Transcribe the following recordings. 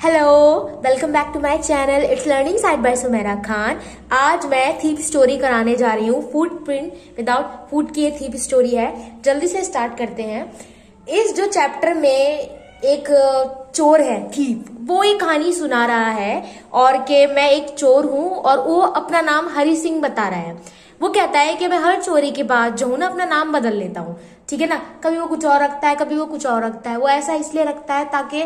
Hello, welcome back to my channel. It's learning side by Sumera Khan. आज मैं thief story कराने जा रही हूँ। फुटप्रिंट विदाउट फूड की ये थीप स्टोरी है। जल्दी से स्टार्ट करते हैं। इस जो चैप्टर में एक चोर है, थीप, वो एक कहानी सुना रहा है और कि मैं एक चोर हूँ और वो अपना नाम हरि सिंह बता रहा है। वो कहता है कि मैं हर चोरी के बाद जो हूँ ना अपना नाम बदल लेता हूँ, ठीक है ना। कभी वो कुछ और रखता है, कभी वो कुछ और रखता है। वो ऐसा इसलिए रखता है ताकि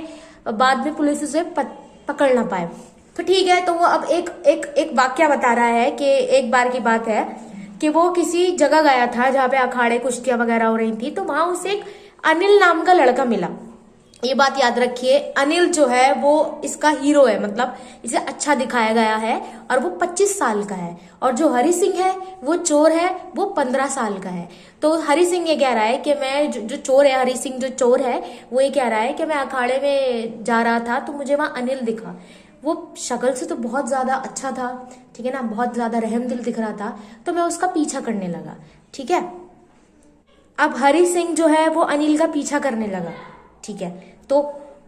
बाद में पुलिस उसे पकड़ ना पाए। तो ठीक है, तो वो अब एक एक एक वाक्य बता रहा है कि एक बार की बात है कि वो किसी जगह गया था जहाँ पे अखाड़े कुश्तियां वगैरह हो रही थी। तो वहां उसे एक अनिल नाम का लड़का मिला। ये बात याद रखिए, अनिल जो है वो इसका हीरो है, मतलब इसे अच्छा दिखाया गया है और वो 25 साल का है। और जो हरि सिंह है वो चोर है, वो 15 साल का है। तो हरि सिंह ये कह रहा है कि मैं जो चोर है, हरि सिंह जो चोर है वो ये कह रहा है कि मैं अखाड़े में जा रहा था तो मुझे वहां अनिल दिखा। वो शक्ल से तो बहुत ज्यादा अच्छा था, ठीक है ना, बहुत ज्यादा रहमदिल दिख रहा था। तो मैं उसका पीछा करने लगा, ठीक है। अब हरि सिंह जो है वो अनिल का पीछा करने लगा, ठीक है। तो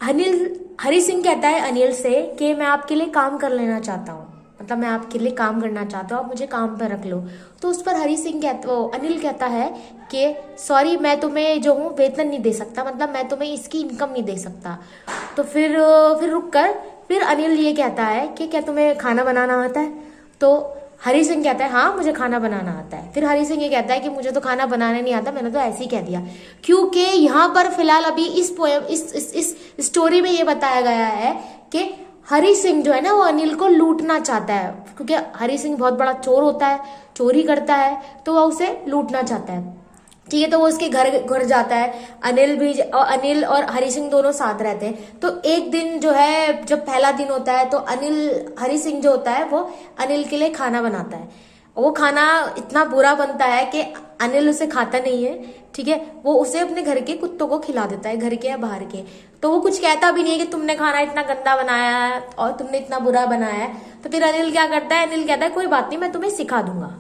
हरि सिंह कहता है अनिल से कि मैं आपके लिए काम कर लेना चाहता हूँ, मतलब मैं आपके लिए काम करना चाहता हूँ, आप मुझे काम पर रख लो। तो उस पर अनिल कहता है कि सॉरी, मैं तुम्हें जो हूँ वेतन नहीं दे सकता, मतलब मैं तुम्हें इसकी इनकम नहीं दे सकता। तो फिर रुक कर फिर अनिल ये कहता है कि क्या तुम्हें खाना बनाना आता है। तो हरि सिंह कहता है हाँ, मुझे खाना बनाना आता है। फिर हरि सिंह ये कहता है कि मुझे तो खाना बनाना नहीं आता, मैंने तो ऐसे ही कह दिया। क्योंकि यहाँ पर फिलहाल अभी इस पोएम इस स्टोरी में ये बताया गया है कि हरि सिंह जो है ना वो अनिल को लूटना चाहता है, क्योंकि हरि सिंह बहुत बड़ा चोर होता है, चोरी करता है, तो वह उसे लूटना चाहता है, ठीक है। तो वो उसके घर घर जाता है। अनिल और हरि सिंह दोनों साथ रहते हैं। तो एक दिन जो है, जब पहला दिन होता है, तो हरि सिंह जो होता है वो अनिल के लिए खाना बनाता है। वो खाना इतना बुरा बनता है कि अनिल उसे खाता नहीं है, ठीक है। वो उसे अपने घर के कुत्तों को खिला देता है, घर के या बाहर के। तो वो कुछ कहता भी नहीं है कि तुमने खाना इतना गंदा बनाया है और तुमने इतना बुरा बनाया है। तो फिर अनिल क्या करता है, अनिल कहता है कोई बात नहीं, मैं तुम्हें सिखा दूंगा।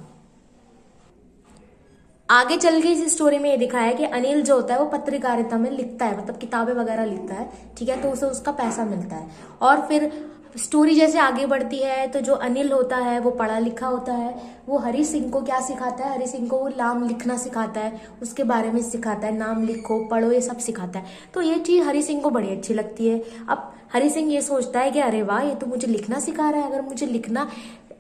आगे चल के इस स्टोरी में ये दिखाया है कि अनिल जो होता है वो पत्रकारिता में लिखता है, मतलब किताबें वगैरह लिखता है, ठीक है। तो उसे उसका पैसा मिलता है। और फिर स्टोरी जैसे आगे बढ़ती है तो जो अनिल होता है वो पढ़ा लिखा होता है। वो हरि सिंह को क्या सिखाता है, हरि सिंह को वो नाम लिखना सिखाता है, उसके बारे में सिखाता है, नाम लिखो पढ़ो ये सब सिखाता है। तो ये चीज हरि सिंह को बड़ी अच्छी लगती है। अब हरि सिंह ये सोचता है कि अरे वाह, ये तो मुझे लिखना सिखा रहा है, अगर मुझे लिखना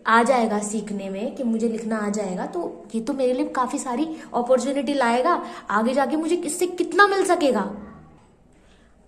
आ जाएगा, सीखने में कि मुझे लिखना आ जाएगा, तो ये तो मेरे लिए काफी सारी अपॉर्चुनिटी लाएगा, आगे जाके मुझे इससे कितना मिल सकेगा।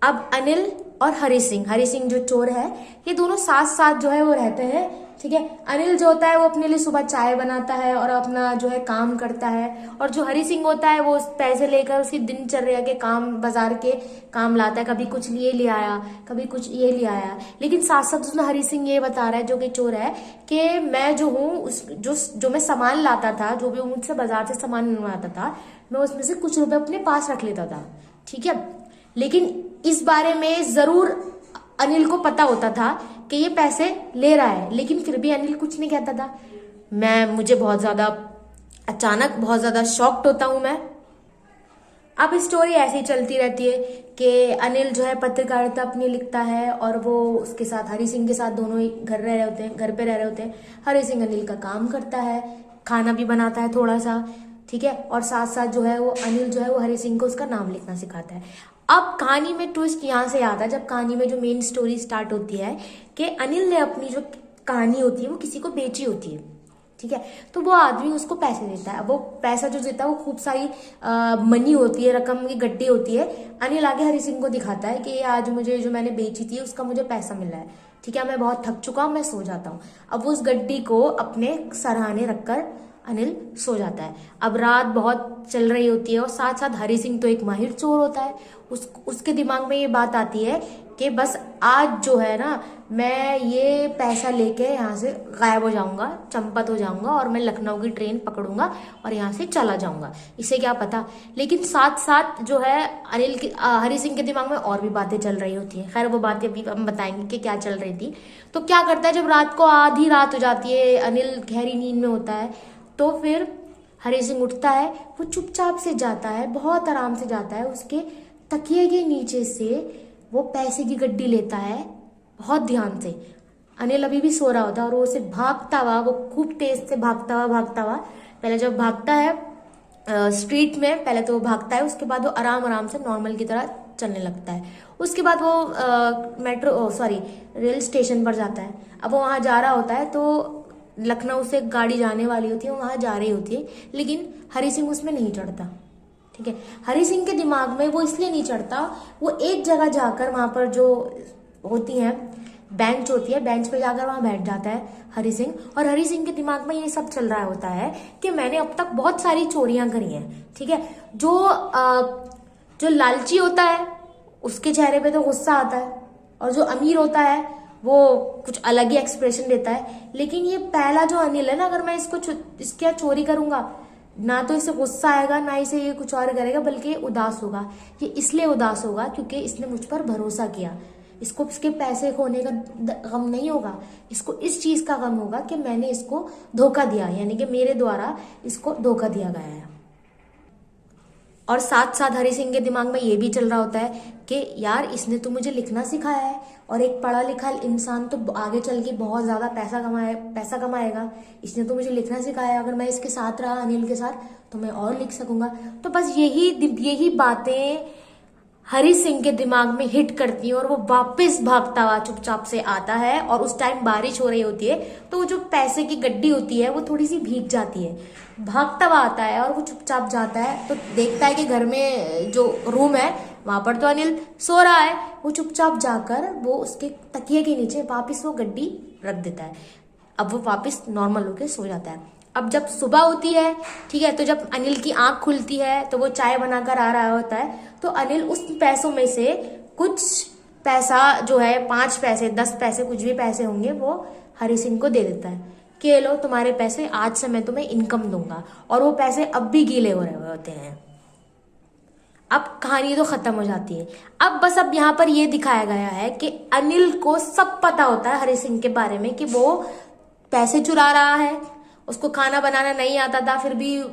अब अनिल और हरि सिंह जो चोर है, ये दोनों साथ साथ जो है वो रहते हैं, ठीक है। अनिल जो होता है वो अपने लिए सुबह चाय बनाता है और अपना जो है काम करता है, और जो हरि सिंह होता है वो पैसे लेकर उसकी दिनचर्या के काम, बाजार के काम लाता है। कभी कुछ ये ले आया, कभी कुछ ये ले आया। लेकिन साथ साथ उसमें हरि सिंह ये बता रहा है, जो कि चोर है, कि मैं जो हूँ उस जो मैं सामान लाता था, जो भी मुझसे बाजार से सामान मंगवाता था, मैं उसमें से कुछ रुपए अपने पास रख लेता था, ठीक है। लेकिन इस बारे में जरूर अनिल को पता होता था कि ये पैसे ले रहा है, लेकिन फिर भी अनिल कुछ नहीं कहता था। मुझे बहुत ज्यादा अचानक बहुत ज्यादा शॉक्ड होता हूं मैं। अब स्टोरी ऐसी चलती रहती है कि अनिल जो है पत्रकारिता अपनी लिखता है और वो उसके साथ हरि सिंह के साथ दोनों ही घर पे रह रहे होते हैं। हरि सिंह अनिल का काम करता है, खाना भी बनाता है थोड़ा सा, ठीक है। और साथ साथ जो है वो अनिल जो है वो हरि सिंह को उसका नाम लिखना सिखाता है। अब कहानी में ट्विस्ट यहाँ से आता है, जब कहानी में जो मेन स्टोरी स्टार्ट होती है कि अनिल ने अपनी जो कहानी होती है वो किसी को बेची होती है, ठीक है। तो वो आदमी उसको पैसे देता है। वो पैसा जो देता है वो खूब सारी मनी होती है, रकम की गड्डी होती है। अनिल आगे हरि सिंह को दिखाता है कि ये आज मुझे जो मैंने बेची थी उसका मुझे पैसा मिला है, ठीक है। मैं बहुत थक चुका हूं, मैं सो जाता हूँ। अब वो उस गड्डी को अपने सराहने रखकर अनिल सो जाता है। अब रात बहुत चल रही होती है और साथ साथ हरि सिंह तो एक माहिर चोर होता है। उसके दिमाग में ये बात आती है कि बस आज जो है ना, मैं ये पैसा लेके यहाँ से गायब हो जाऊंगा, चंपत हो जाऊंगा और मैं लखनऊ की ट्रेन पकड़ूंगा और यहाँ से चला जाऊंगा, इसे क्या पता। लेकिन साथ साथ जो है हरि सिंह के दिमाग में और भी बातें चल रही होती है। खैर वो बातें अभी हम बताएंगे कि क्या चल रही थी। तो क्या करता है, जब रात को आधी रात हो जाती है, अनिल गहरी नींद में होता है, तो फिर हरि सिंह उठता है। वो चुपचाप से जाता है, बहुत आराम से जाता है, उसके तकिए के नीचे से वो पैसे की गड्डी लेता है बहुत ध्यान से। अनिल अभी भी सो रहा होता है और वो उसे भागता हुआ, वो खूब तेज से भागता हुआ पहले जब भागता है स्ट्रीट में, पहले तो वो भागता है, उसके बाद वो आराम आराम से नॉर्मल की तरह चलने लगता है। उसके बाद वो रेल स्टेशन पर जाता है। अब वो वहां जा रहा होता है तो लखनऊ से गाड़ी जाने वाली होती है, वहां जा रही होती है, लेकिन हरी सिंह उसमें नहीं चढ़ता। ठीक है, हरी सिंह के दिमाग में वो इसलिए नहीं चढ़ता, वो एक जगह जाकर वहां पर जो होती है बेंच होती है, बेंच पे जाकर वहां बैठ जाता है हरी सिंह। और हरी सिंह के दिमाग में ये सब चल रहा होता है कि मैंने अब तक बहुत सारी चोरियां करी हैं। ठीक है, जो लालची होता है उसके चेहरे पे तो गुस्सा आता है, और जो अमीर होता है वो कुछ अलग ही एक्सप्रेशन देता है। लेकिन ये पहला जो अनिल है ना, अगर मैं इसके चोरी करूंगा ना तो इसे गुस्सा आएगा, ना इसे ये कुछ और करेगा, बल्कि ये उदास होगा। ये इसलिए उदास होगा क्योंकि इसने मुझ पर भरोसा किया। इसको इसके पैसे खोने का गम नहीं होगा, इसको इस चीज का गम होगा कि मैंने इसको धोखा दिया, यानी कि मेरे द्वारा इसको धोखा दिया गया है। और साथ साथ हरी सिंह के दिमाग में ये भी चल रहा होता है कि यार इसने तो मुझे लिखना सिखाया है, और एक पढ़ा लिखा इंसान तो आगे चल के बहुत ज्यादा पैसा कमाएगा। इसने तो मुझे लिखना सिखाया है, अगर मैं इसके साथ रहा, अनिल के साथ, तो मैं और लिख सकूंगा। तो बस यही बातें हरी सिंह के दिमाग में हिट करती है, और वो वापस भागता हुआ चुपचाप से आता है। और उस टाइम बारिश हो रही होती है, तो वो जो पैसे की गड्डी होती है वो थोड़ी सी भीग जाती है। भागता हुआ आता है और वो चुपचाप जाता है, तो देखता है कि घर में जो रूम है वहां पर तो अनिल सो रहा है। वो चुपचाप जाकर वो उसके तकिए के नीचे वापिस वो गड्डी रख देता है। अब वो वापिस नॉर्मल होके सो जाता है। अब जब सुबह होती है, ठीक है, तो जब अनिल की आंख खुलती है तो वो चाय बनाकर आ रहा होता है, तो अनिल उस पैसों में से कुछ पैसा जो है, 5 पैसे 10 पैसे कुछ भी पैसे होंगे, वो हरी सिंह को दे देता है कि लो तुम्हारे पैसे, आज से मैं तुम्हें इनकम दूंगा। और वो पैसे अब भी गीले हो रहे होते हैं। अब कहानी तो खत्म हो जाती है। अब यहाँ पर ये दिखाया गया है कि अनिल को सब पता होता है हरी सिंह के बारे में, कि वो पैसे चुरा रहा है, उसको खाना बनाना नहीं आता था, फिर भी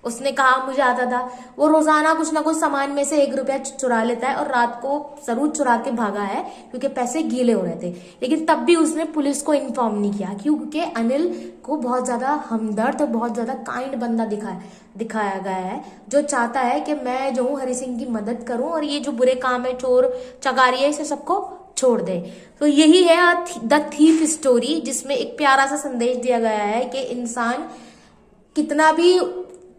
उसने कहा मुझे आता था। वो रोजाना कुछ ना कुछ सामान में से 1 रुपया चुरा लेता है, और रात को जरूर चुरा के भागा है क्योंकि पैसे गीले हो रहे थे। लेकिन तब भी उसने पुलिस को इन्फॉर्म नहीं किया, क्योंकि अनिल को बहुत ज्यादा हमदर्द और बहुत ज्यादा काइंड बंदा दिखाया गया है, जो चाहता है कि मैं जो हूँ हरी सिंह की मदद करूं, और ये जो बुरे काम है, चोर चकारी है, इसे सबको छोड़ दे। तो यही है द थीफ स्टोरी, जिसमें एक प्यारा सा संदेश दिया गया है कि इंसान कितना भी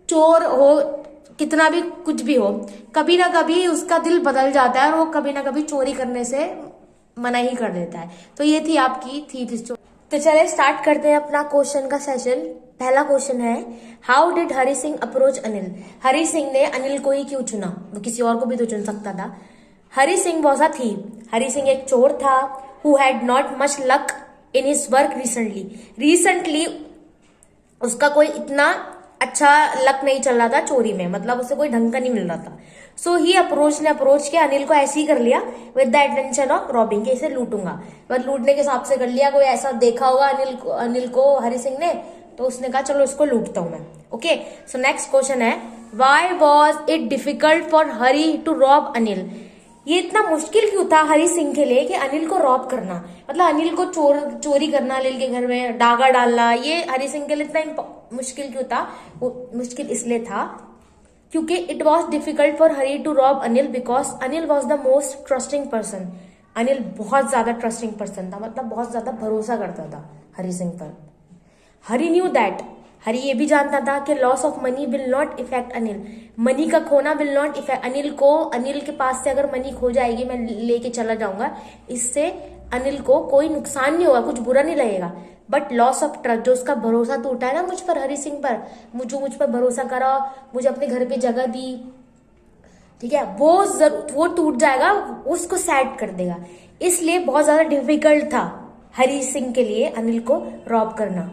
चोर हो, कितना भी कुछ भी हो, कभी ना कभी उसका दिल बदल जाता है, और वो कभी ना कभी चोरी करने से मना ही कर देता है। तो ये थी आपकी थीफ स्टोरी। तो चले स्टार्ट करते हैं अपना क्वेश्चन का सेशन। पहला क्वेश्चन है, how did Hari Singh approach Anil? Hari Singh ने अनिल को ही क्यों चुना? वो किसी और को भी तो चुन सकता था। Hari Singh was a thief. Hari Singh एक चोर था, who had not much luck in his work recently उसका कोई इतना अच्छा लक नहीं चल रहा था चोरी में, मतलब उसे कोई ढंग का नहीं मिल रहा था। सो ही अप्रोच किया अनिल को, ऐसे ही कर लिया with the intention of robbing, के इसे लूटूंगा, बस लूटने के हिसाब से कर लिया। कोई ऐसा देखा होगा अनिल को हरी सिंह ने, तो उसने कहा चलो इसको लूटता हूं मैं। ओके, सो नेक्स्ट क्वेश्चन है, why was it difficult for Hari to rob Anil? ये इतना मुश्किल क्यों था हरी सिंह के लिए कि अनिल को रॉब करना, मतलब अनिल को चोरी करना, अनिल के घर में डागा डालना, ये हरी सिंह के लिए इतना मुश्किल क्यों था? वो मुश्किल इसलिए था क्योंकि it was difficult for Hari to rob Anil because Anil was the most trusting person. Anil बहुत ज्यादा ट्रस्टिंग पर्सन था, मतलब बहुत ज्यादा भरोसा करता था हरी सिंह पर। हरी न्यू दैट, हरी ये भी जानता था कि loss of money will not effect Anil, money का खोना विल नॉट इफेक्ट अनिल को। अनिल के पास से अगर मनी खो जाएगी, मैं लेके चला जाऊंगा, इससे अनिल को कोई नुकसान नहीं होगा, कुछ बुरा नहीं लगेगा। बट लॉस ऑफ ट्रस्ट, जो उसका भरोसा टूटा है ना मुझ पर, हरी सिंह पर, मुझ पर भरोसा करा, मुझे अपने घर पे जगह दी, ठीक है, वो टूट जाएगा, उसको सैड कर देगा। इसलिए बहुत ज्यादा डिफिकल्ट था हरी सिंह के लिए अनिल को रॉब करना।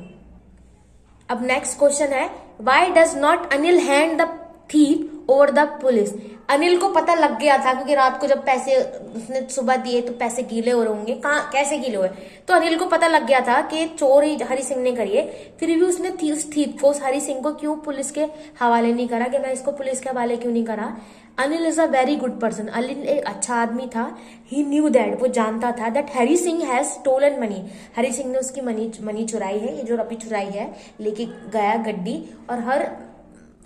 अब नेक्स्ट क्वेश्चन है, why does not Anil hand the thief over the police? Anil को पता लग गया था, क्योंकि रात को जब पैसे उसने सुबह दिए तो पैसे गीले हो रहे होंगे, कहाँ कैसे गीले हुए, तो अनिल को पता लग गया था कि चोर ही हरी सिंह ने करी है। फिर भी उसने उस थीफ को, हरी सिंह को क्यों पुलिस के हवाले नहीं करा, कि मैं इसको पुलिस के हवाले क्यों नहीं करा? Anil is a very good person, Anil एक अच्छा आदमी था। ही न्यू दैट, वो जानता था that Hari Singh has stolen money, Hari Singh ने उसकी मनी चुराई है, ये जो अभी चुराई है, लेके गया गड्डी, और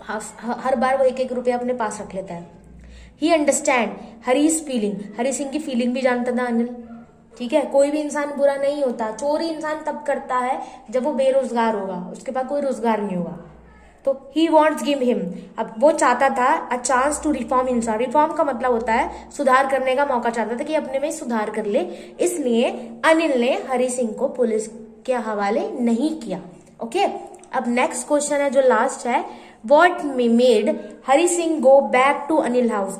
हर बार वो 1-1 रुपया अपने पास रख लेता है। ही understand hurries feeling, Hari Singh की फीलिंग भी जानता था अनिल, ठीक है। कोई भी इंसान बुरा नहीं होता, चोरी इंसान तब करता है जब वो बेरोजगार होगा, उसके पास कोई रोजगार नहीं होगा। तो ही वॉन्ट्स गिव हिम, अब वो चाहता था a chance to reform himself, reform का मतलब होता है सुधार करने का मौका, चाहता था कि अपने में सुधार कर ले, इसलिए अनिल ने हरी सिंह को पुलिस के हवाले नहीं किया। ओके, अब नेक्स्ट क्वेश्चन है जो लास्ट है, what made Hari Singh go back to Anil house,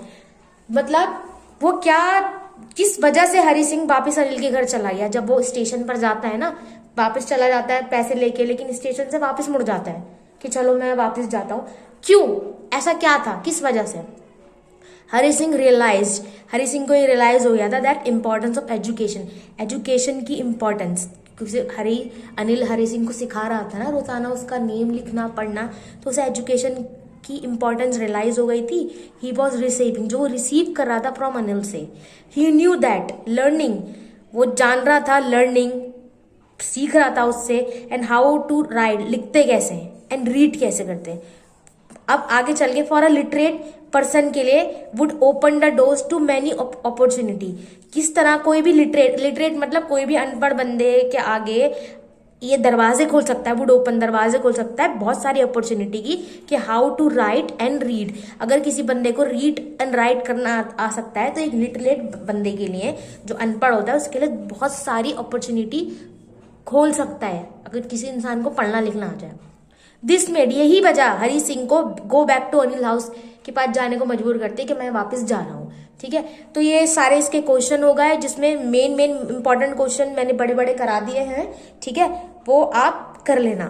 मतलब वो क्या, किस वजह से हरी सिंह वापस अनिल के घर चला गया। जब वो स्टेशन पर जाता है ना, वापस चला जाता है पैसे लेके, लेकिन स्टेशन से वापस मुड़ जाता है कि चलो मैं वापस जाता हूँ, क्यों, ऐसा क्या था, किस वजह से। हरी सिंह रियलाइज, हरी सिंह को ये रियलाइज हो गया था that importance of education, education की इम्पोर्टेंस, क्योंकि अनिल हरी सिंह को सिखा रहा था ना रोजाना उसका नेम लिखना पढ़ना, तो उसे एजुकेशन की इंपॉर्टेंस रियलाइज हो गई थी। ही वॉज रिसीविंग, जो वो रिसीव कर रहा था फ्रॉम अनिल से। ही न्यू दैट लर्निंग, वो जान रहा था, लर्निंग सीख रहा था उससे, एंड हाउ टू राइट, लिखते कैसे हैं, एंड रीड कैसे करते हैं। अब आगे चल के फॉर अ लिटरेट पर्सन के लिए would open the doors to many opportunity, किस तरह कोई भी लिटरेट मतलब कोई भी अनपढ़ बंदे के आगे ये दरवाजे खोल सकता है, वुड ओपन दरवाजे खोल सकता है बहुत सारी अपॉर्चुनिटी की, कि how to write and read, अगर किसी बंदे को रीड एंड राइट करना आ सकता है तो एक लिटरेट बंदे के लिए, जो अनपढ़ होता है उसके लिए बहुत सारी अपॉर्चुनिटी खोल सकता है, अगर किसी इंसान को पढ़ना लिखना आ जाए। दिस मेड, यही वजह हरी सिंह को go back to Anil house के पास जाने को मजबूर करती है कि मैं वापस जा रहा हूँ, ठीक है। तो ये सारे इसके क्वेश्चन हो गए, जिसमें मेन इंपॉर्टेंट क्वेश्चन मैंने बड़े बड़े करा दिए हैं, ठीक है, वो आप कर लेना।